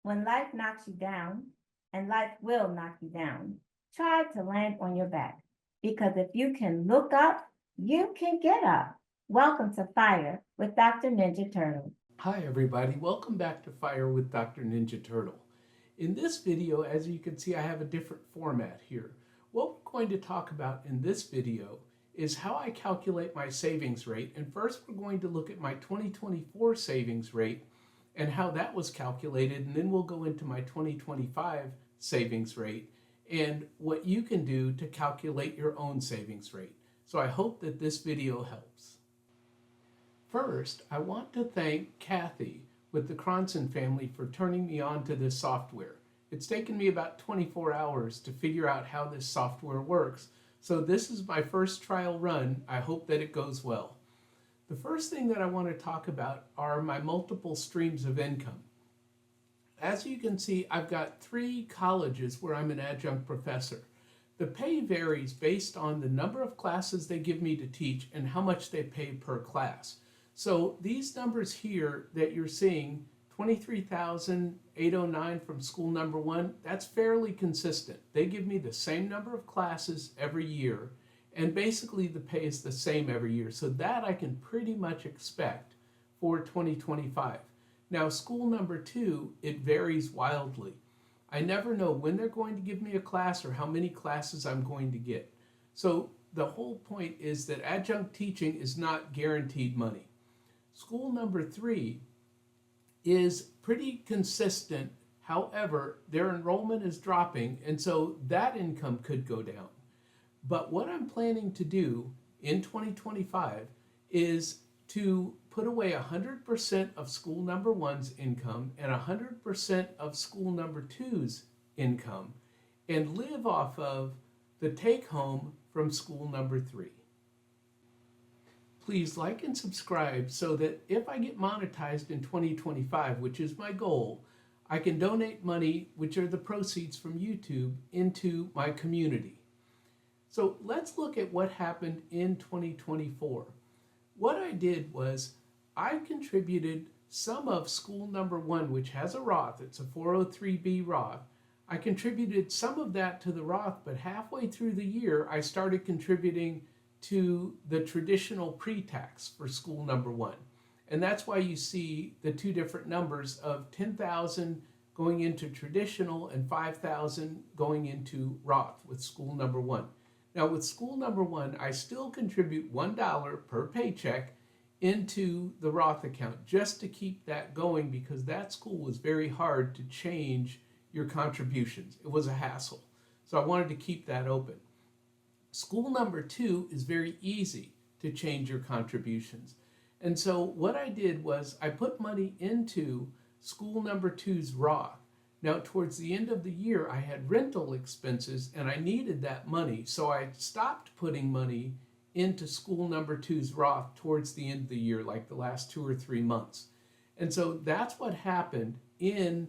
When life knocks you down, and life will knock you down, try to land on your back. Because if you can look up, you can get up. Welcome to Fire with Dr. Ninja Turtle. Hi everybody, welcome back to Fire with Dr. Ninja Turtle. In this video, as you can see, I have a different format here. What we're going to talk about in this video is how I calculate my savings rate. And first we're going to look at my 2024 savings rate and how that was calculated. And then we'll go into my 2025 savings rate and what you can do to calculate your own savings rate. So I hope that this video helps. First, I want to thank Cathy with the Kronson family for turning me on to this software. It's taken me about 24 hours to figure out how this software works, so this is my first trial run. I hope that it goes well. The first thing that I want to talk about are my multiple streams of income. As you can see, I've got 3 colleges where I'm an adjunct professor. The pay varies based on the number of classes they give me to teach and how much they pay per class. So these numbers here that you're seeing, $23,809 from school number 1, that's fairly consistent. They give me the same number of classes every year, and basically the pay is the same every year. So that I can pretty much expect for 2025. Now school number 2, it varies wildly. I never know when they're going to give me a class or how many classes I'm going to get. So the whole point is that adjunct teaching is not guaranteed money. School number 3 is pretty consistent. However, their enrollment is dropping, and so that income could go down. But what I'm planning to do in 2025 is to put away 100% of school number 1's income and 100% of school number 2's income and live off of the take home from school number 3. Please like and subscribe so that if I get monetized in 2025, which is my goal, I can donate money, which are the proceeds from YouTube, into my community. So let's look at what happened in 2024. What I did was I contributed some of school number 1, which has a Roth, it's a 403B Roth. I contributed some of that to the Roth, but halfway through the year, I started contributing to the traditional pre-tax for school number 1. And that's why you see the 2 different numbers of $10,000 going into traditional and $5,000 going into Roth with school number 1. Now with school number 1, I still contribute $1 per paycheck into the Roth account just to keep that going, because that school was very hard to change your contributions. It was a hassle. So I wanted to keep that open. School number 2 is very easy to change your contributions. And so what I did was I put money into school number 2's Roth. Now towards the end of the year, I had rental expenses and I needed that money. So I stopped putting money into school number 2's Roth towards the end of the year, like the last 2 or 3 months. And so that's what happened in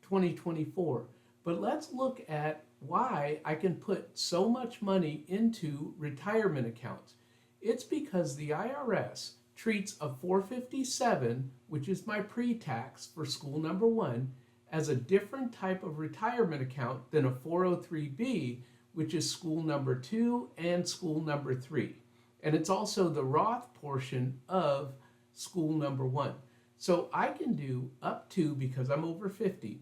2024. But let's look at why I can put so much money into retirement accounts. It's because the IRS treats a 457, which is my pre-tax for school number 1, as a different type of retirement account than a 403B, which is school number 2 and school number 3. And it's also the Roth portion of school number 1. So I can do up to, because I'm over 50,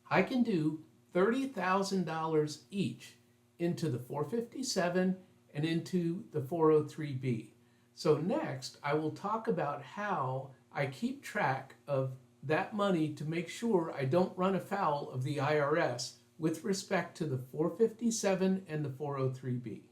I can do $30,000 each into the 457 and into the 403B. So next, I will talk about how I keep track of that money to make sure I don't run afoul of the IRS with respect to the 457 and the 403B.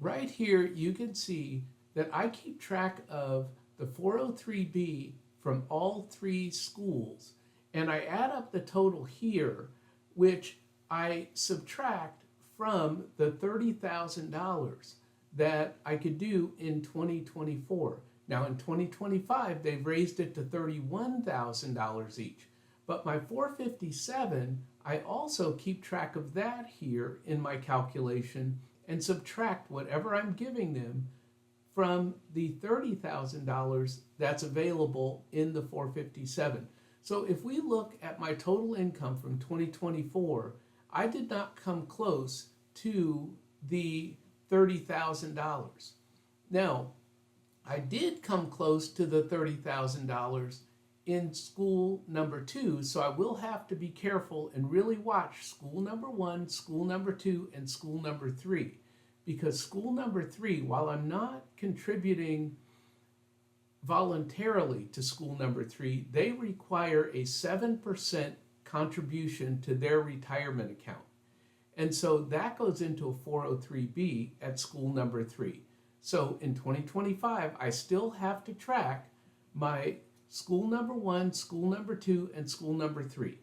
Right here, you can see that I keep track of the 403B from all 3 schools, and I add up the total here, which I subtract from the $30,000 that I could do in 2024. Now in 2025, they've raised it to $31,000 each. But my 457, I also keep track of that here in my calculation and subtract whatever I'm giving them from the $30,000 that's available in the 457. So if we look at my total income from 2024, I did not come close to the $30,000. Now, I did come close to the $30,000 in school number 2, so I will have to be careful and really watch school number 1, school number 2, and school number 3. Because school number 3, while I'm not contributing voluntarily to school number 3, they require a 7% contribution to their retirement account. And so that goes into a 403B at school number 3. So in 2025, I still have to track my school number 1, school number 2, and school number 3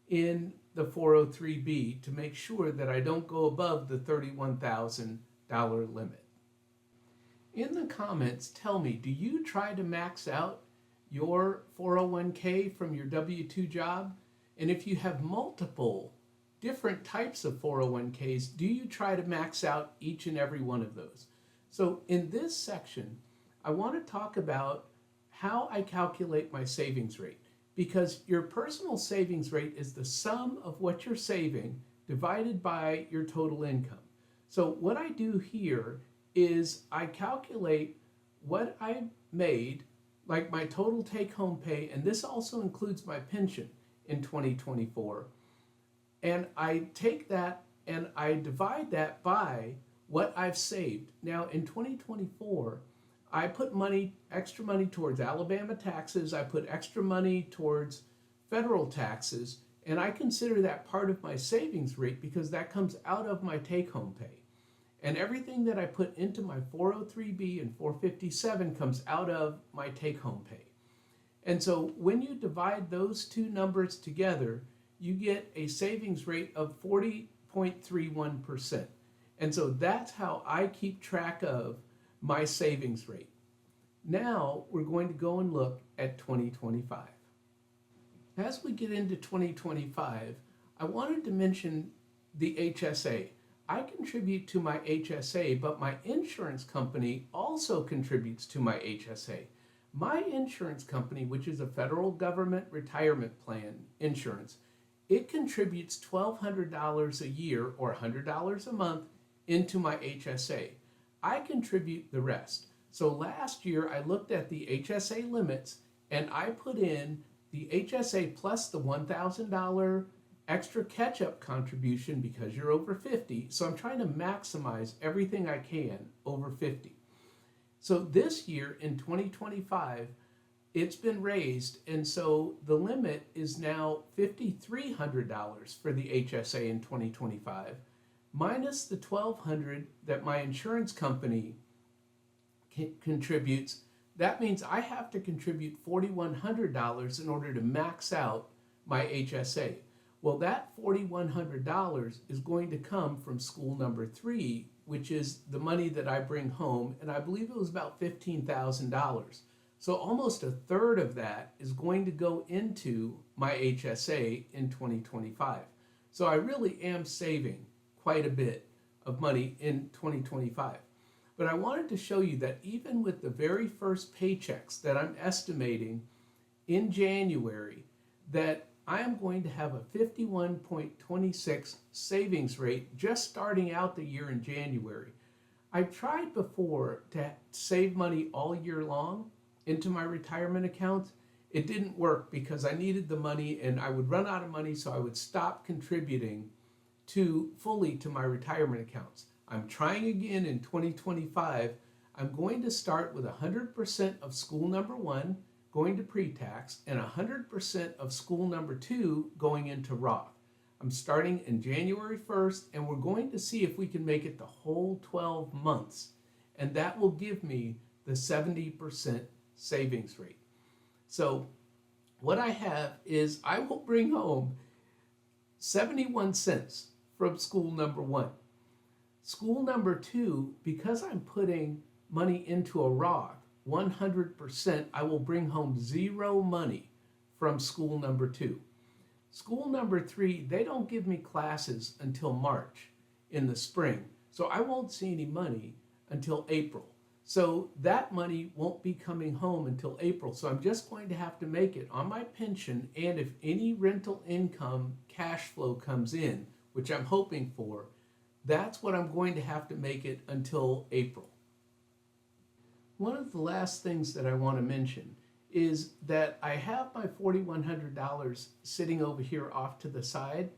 in the 403B to make sure that I don't go above the $31,000 limit. In the comments, tell me, do you try to max out your 401k from your W-2 job? And if you have multiple different types of 401ks, do you try to max out each and every one of those? So in this section, I want to talk about how I calculate my savings rate, because your personal savings rate is the sum of what you're saving divided by your total income. So what I do here is I calculate what I made, like my total take-home pay, and this also includes my pension in 2024, and I take that and I divide that by what I've saved. Now in 2024, I put extra money towards Alabama taxes, I put extra money towards federal taxes, and I consider that part of my savings rate because that comes out of my take-home pay. And everything that I put into my 403B and 457 comes out of my take-home pay. And so when you divide those two numbers together, you get a savings rate of 40.31%. And so that's how I keep track of my savings rate. Now we're going to go and look at 2025. As we get into 2025, I wanted to mention the HSA. I contribute to my HSA, but my insurance company also contributes to my HSA. My insurance company, which is a federal government retirement plan insurance, it contributes $1,200 a year or $100 a month into my HSA. I contribute the rest. So last year I looked at the HSA limits and I put in the HSA plus the $1,000 extra catch-up contribution because you're over 50. So I'm trying to maximize everything I can over 50. So this year in 2025, it's been raised, and so the limit is now $5,300 for the HSA in 2025, minus the $1,200 that my insurance company contributes. That means I have to contribute $4,100 in order to max out my HSA. Well, that $4,100 is going to come from school number 3, which is the money that I bring home, and I believe it was about $15,000. So almost a third of that is going to go into my HSA in 2025. So I really am saving quite a bit of money in 2025. But I wanted to show you that even with the very first paychecks that I'm estimating in January, that I am going to have a 51.26 savings rate just starting out the year in January. I've tried before to save money all year long into my retirement accounts. It didn't work because I needed the money and I would run out of money, so I would stop contributing fully to my retirement accounts. I'm trying again in 2025. I'm going to start with 100% of school number 1 going to pre-tax and 100% of school number 2 going into Roth. I'm starting in January 1st, and we're going to see if we can make it the whole 12 months. And that will give me the 70% savings rate. So what I have is I will bring home 71 cents from school number 1. School number 2, because I'm putting money into a Roth, 100%, I will bring home zero money from school number 2. School number 3, they don't give me classes until March in the spring, so I won't see any money until April. So that money won't be coming home until April. So I'm just going to have to make it on my pension, and if any rental income cash flow comes in, which I'm hoping for, that's what I'm going to have to make it until April. One of the last things that I want to mention is that I have my $4,100 sitting over here off to the side.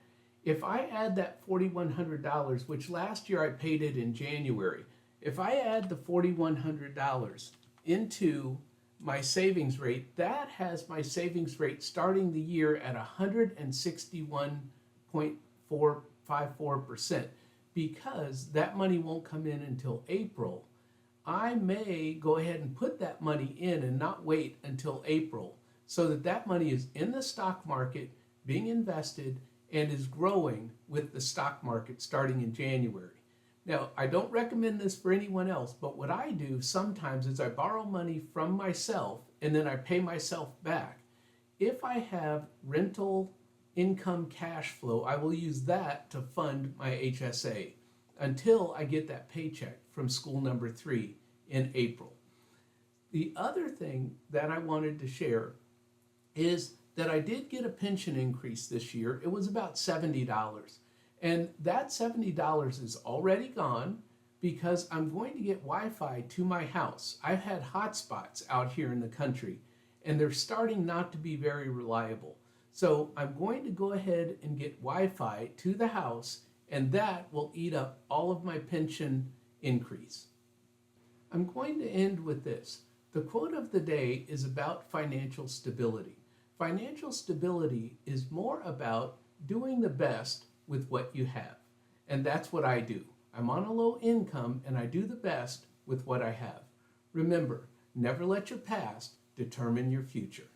If I add that $4,100, which last year I paid it in January, if I add the $4,100 into my savings rate, that has my savings rate starting the year at 161.454%. Because that money won't come in until April, I may go ahead and put that money in and not wait until April, so that that money is in the stock market being invested and is growing with the stock market starting in January. Now, I don't recommend this for anyone else, but what I do sometimes is I borrow money from myself and then I pay myself back. If I have rental income cash flow, I will use that to fund my HSA until I get that paycheck from school number 3 in April. The other thing that I wanted to share is that I did get a pension increase this year. It was about $70. And that $70 is already gone because I'm going to get Wi-Fi to my house. I've had hotspots out here in the country, and they're starting not to be very reliable. So I'm going to go ahead and get Wi-Fi to the house, and that will eat up all of my pension increase. I'm going to end with this. The quote of the day is about financial stability. Financial stability is more about doing the best with what you have. And that's what I do. I'm on a low income and I do the best with what I have. Remember, never let your past determine your future.